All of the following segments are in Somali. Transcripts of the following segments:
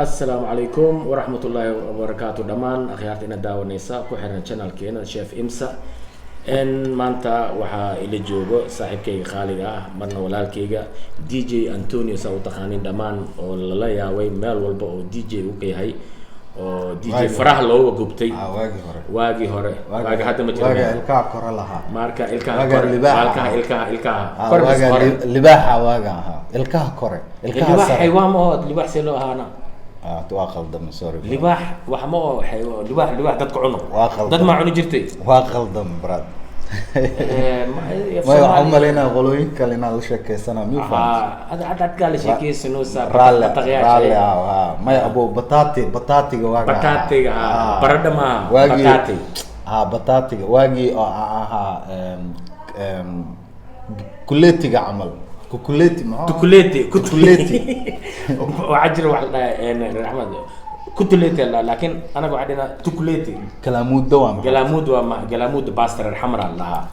السلام عليكم ورحمة الله وبركاته دمان أخيارتي نداو نيسا كوحرنا channel كينا شيف إمسا إن مانتا وحا إلي جوغو صاحب كي خالقا مرنا ولال كيغا دي جي أنتونيو ساو تخانين دمان ولا ياوي ميل والبا أو دي جي وكي هاي أو دي جي فرح لو وقبتي واقي هوري واقي حتى مجرمين واقي إلكا كورا لها ماركا إلكا كوري إلكا واقي لباحة واقعها إلكا كوري اللباح حيوان مهود اللباح سيلو هانا تواقل دم سوري لباح وحمو حيوان لباح دتك عنق واقل دد ما عنو جرتي واقل دم براد ما يحمل لنا غلوين كلنا لشكي سنة ميو فاهم هذا قال شيء سنوسا رالي ما أبو بطاطي واقع بطاطي برد ما بطاطي بطاطي واقي كليتي عمل كوكوليتي وعجل واحد احمد كوكوليتي لكن انا قاعدين توكوليتي كلامود باستر الحمراء لها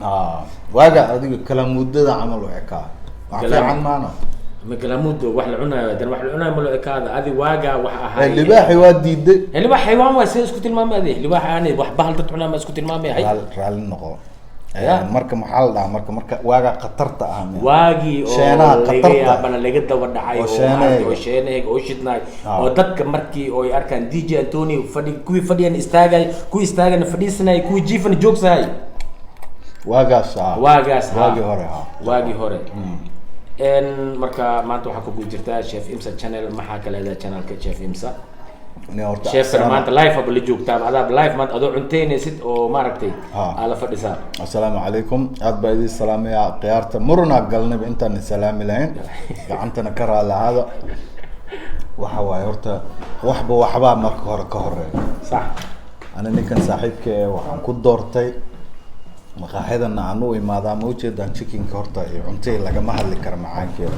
واقع هذيك كلامود ده عملوا عكا عن معنا ما كلامود واحد عنا دن واحد عنا ملو هذا هذه واقع وها اللي باح يودي دي اللي باح حيوان ما اسكت المام هذه اللي باح يعني واحد بحال تطعنا ما اسكت المام هي رال النقو marka maxaa la dhahaa marka waaga qatarta ah waagi oo sheenaha qatarta bana laga daba dhacay oo sheeneeg oo shidnay oo dadka markii oo ay arkaan DJ Antonio kuwi fadhiyaan istaagay ku istaagana fadhiisanay ku jiifan joogsahay waagi hore en marka maanta waxa ku jirtaa Chef Imsa channel maxaa kale leedahay channelka Chef Imsa شيف فرمانت لايف أبو اللي جوك تابع هذا بلايف مانت أدو عنتين يسد أو ما ركتي على فديسار السلام عليكم أتبعي السلام يا قيارة مرنا قلنا بإنترنت السلام لين قعنتنا كرة على هذا وحواي هرتا وحبا مركور كهر صح أنا نكن صاحبك وحنكون دورتي مقاحدنا عنو ماذا موجود عن تشيكين كهرتا عنتي لقى محل كرمعانك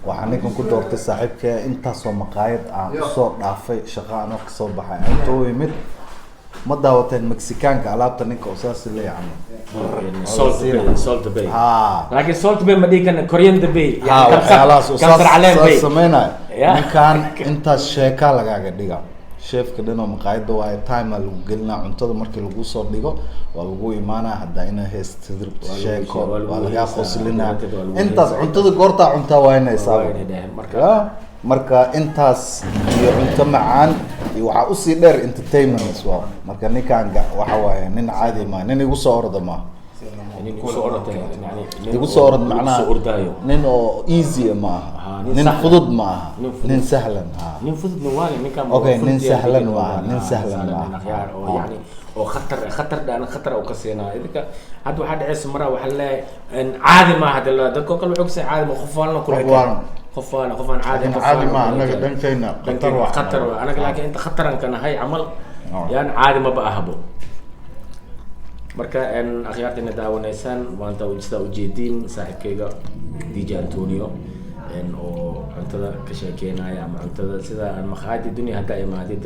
waxaan ninkan ku doortay saaxiibka intaasoo maqaayad aan soo dhaafay shaqo aan wax soo baxay intuu yimid ma daawateen Mexicaanka alaabta ninka oo saas leeyahay salt bay laakiin salt bay ma dhigan Korean bay yani kabsar caleen bay sameynaa ninkan intaas sheeka lagaaga dhiga chefka dhanoo maqaayada waa time lagu gelina cuntada markii lagu soo dhigo waa lagu imaanaa hadda ina heesta sheeko waa laga qoslina intaas cuntada goorta cunta waa inay marka intaas iyo cunto macaan iyo waxa u sii dheer entertainment waa marka ninkan waxa waaye nin caadi ma nin igu soo ordo ma igu soo ordo macnaha nin oo easy ma nin fudud ma nin sahlan nin fudud waa nin kan okay nin sahlan يعني oo khatar daan khatar oo ka seenaa idinka had waxa dhacaysa mara waxa la caadi ma hada dadka kale wuxuu caadi ma qofaan caadi ma anaga dhankayna khatar anaga laakiin inta khataran kana hay amal yani caadi ma baahabo marka en akhyaartina daawanaysan waanta u jeedin saaxiibkayga DJ Antonio en oo cuntada ka sheekeynaya ama cuntada sida aan maqaadi dunia hadda imaadid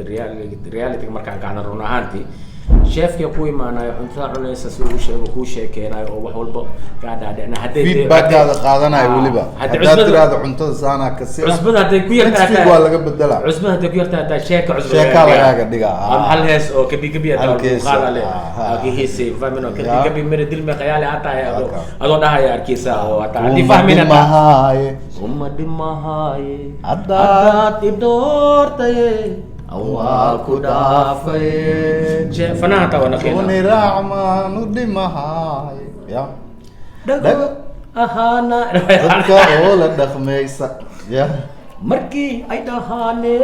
reality markaan ka hadal run ahaantii chefka ku imaanayo cuntada cunaysa si uu sheego ku sheekeynayo oo wax walba ka dhaadhicna hadday feedback-aada qaadanayo waliba haddaad tiraahdo cuntada saana ka sii cusbada hadday ku yartahay waa laga bedelaa cusbada hadday ku yartahay sheeka lagaaga dhigaa hal hees oo kabi qaada leh agihiisi fahmino kabi mira dilma khayali ataay adoo dhahaya arkiisa oo haddii fahmina uma dhimahaye haddaad idoortaye awaaku dhaafay fanaanta wana raacmaan u dhimahaay ya dhago ahaana dadka oo la dhaqmaysa ya markii ay dhahaane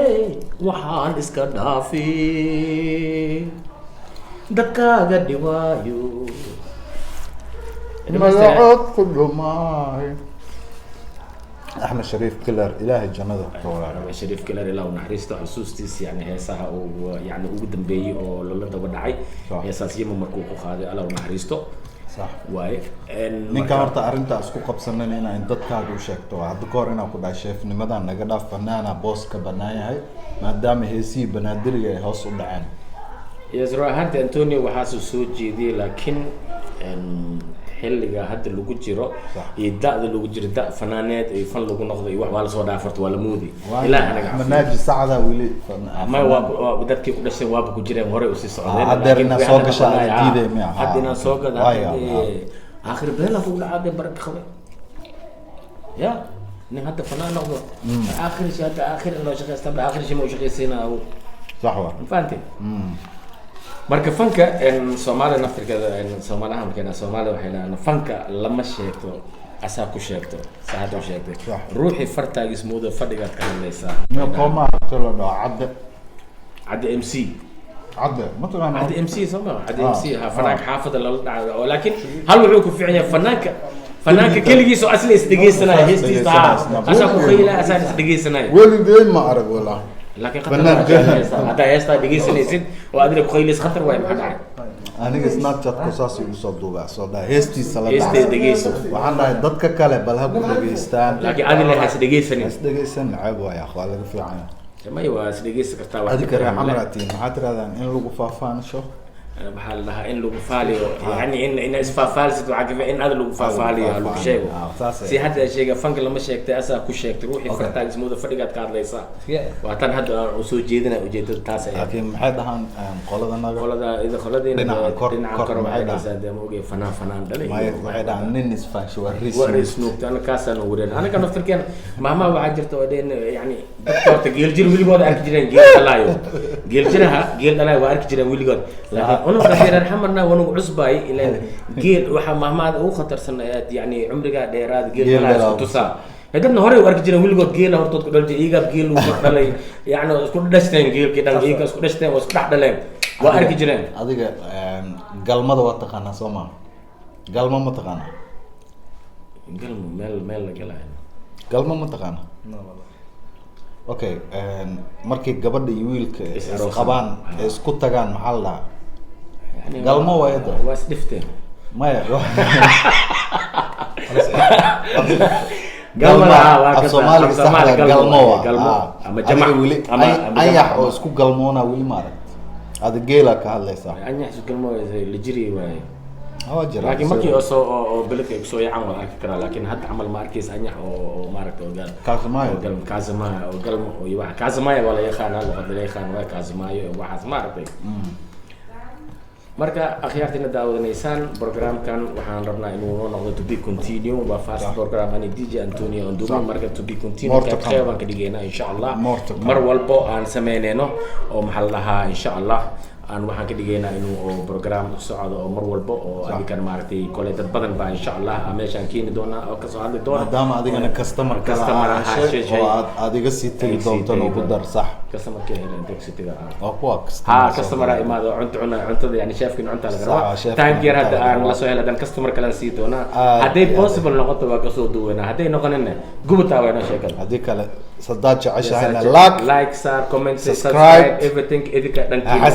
waxaan iska dhaafay dadkaaga dhiwaayo magacood ku dhumaay أحمد شريف كلر إلهي جنده أحمد شريف كلر إله ونحرسته حسوستيس يعني هسها أو يعني وجود بي أو لولا تودعي أساسيا ممركوك خاذ إله ونحرسته صح واي من كارت أرنت أسكو قبسنا هنا إن دت كادو شكتو هذا كورنا كودا شيف نمدا نجدا فنانا بوس كبنايا هاي ما دام هسي بنادري هوس ودعان يزرع هانت أنتونيو وحاسو سوجي دي لكن xilliga hadda lagu jiro Sax. iyo da'da lagu jiro da' fanaaneed iyo fan lagu noqdo iyo wax waa la soo dhaafarto waa la moodi ilaaha naga cafiyo manaaji sacda weli ma waa dadkii u dhashay waaba ku jireen hore u sii socdeen haddeer inaad soo gashaa aad diiday miya hadda inaan soo gada Waayo, aakhir beela kugu dhacaaday baraka qabe ya nin hadda fanaan noqdo aakhir shay hadda aakhir inoo shaqaysta aakhir shay ma u shaqaysiinaa sax wa ma fahantay marka fanka Soomaaliya naftirkeeda Soomaaliya markayna Soomaaliya waxay leedahay fanka lama sheegto asaa ku sheegto saacad u sheegtay Sax. ruuxi fartaagiis moodo fadhigaad ka hadlaysaa miya qooma tolo dho cadde cadde MC cadde ma taqaana عاد ام سي سما عاد آه. ام سي ها فنانك حافظ ولكن هل وحو كفعيا فنانك كليgiisu asli isdhigeysana heestiisa asa ku khayla asa isdhigeysana weligay ma arag walaa laakiin فنان hada heesta dhigeysanaysid oo adina ku khaylis khatar way maxaa dhacay aniga snapchat ku saas igu soo duubaa soo dhaa heestiisa la heestay dhigeyso waxaan dhahay dadka kale bal ha ku dhageystaan laakiin adina has dhigeysanin is dhageysan ceeb waay akh waa laga fiican ma waa is dhigeysan kartaa wax adiga reer xamraatiin maxaa tirahdaan in lagu faafaansho waxaa la dhahaa in lagu faaliyo yani in isfaafaalsid waxaa kafa in aad lagu faafaaliyo lagu sheego si hadda sheega fanka lama sheegtay asaa ku sheegtay ruuxii fartaagiis moodo fadhigaad ka hadlaysaa waa tan hadda aan soo jeedinaa ujeedada taas ay laakiin maxay dhahaan qolada naga qoladina dhinaca kor kor maxay waxay dhahaan dhahaysaa dee moogay fanaan dhalay maxay dhahaan nin isfaansho waa waa riis snoogta ana kaasaan wareer anaga naftirkeena maama waxaa jirta oo dheen yani dadka horta geeljir weligooda arki jireen geel dhalaayo geeljiraha geel dhalaayo waa arki jireen weligood laakiin unuga reer xamarna wanugu cusbaay ilaan geel waxa maamaada ugu khatarsan yani cumriga dheeraad geel dhalaayo isku tusaa dadna hore u arki jireen weligood geela hortood ku dhaltay iyagaa geel lagu dhalay yani isku dhashteen geelkii dhan iyaga isku dhashteen oo isku dhex dhaleen waa arki jireen adiga galmada waa taqaanaa soo maa galma ma taqaanaa galmo meel la galaayo galma ma taqaanaa okay markii gabadha iyo wiilka Is is aroosan. qabaan ee isku tagaan maxaa la dhahaa يعني galmo waa yada waa isdhifteen maya galmada af soomaaliga saxda galmo waa ama jamac weli ayax oo isku galmoona weli ma arag ada geela ka hadlaysaa anyax isku galmo la jiri waaye waa jira laakiin markii oo soo oo beledka ay soo yacan waa arki karaa laakiin hadda camal ma arkaysa anyax oo maaragtay oo gal kaasmaayo oo galmo kaasmaayo oo galmo oo wax kaasmaayo waa la yaqaanaa luqada la yaqaan waa kaasmaayo waxaas maaragtay marka akhyaartina daawadaneysaan programkan waxaan rabnaa inuu noo noqdo to be continue waa fast program ani DJ Antonio Andumo marka to be continue ka qeyban ka dhigeena insha Allah mar walbo aan sameyneyno oo maxal lahaa insha Allah aan waxaan ka dhigeynaa inuu program socdo oo mar walbo oo adigan maartay kole dad badan baa insha Allah meeshaan keeni doona oo ka soo hadli doona maadaama adigana customer oo aad iga sii tagi doonto ugu dar sax customer ka heleen taxitiga oo kuwa customer imaado cuntada yani chefkin cunta laga rabaa time gear hadda aan la soo helay dan customer kale sii doona haday possible noqoto waa ka soo duwanaa haday noqonina gubataa wayna sheekada hadii kale sadaad jeceshahayna like share comment subscribe everything idinka dhankiina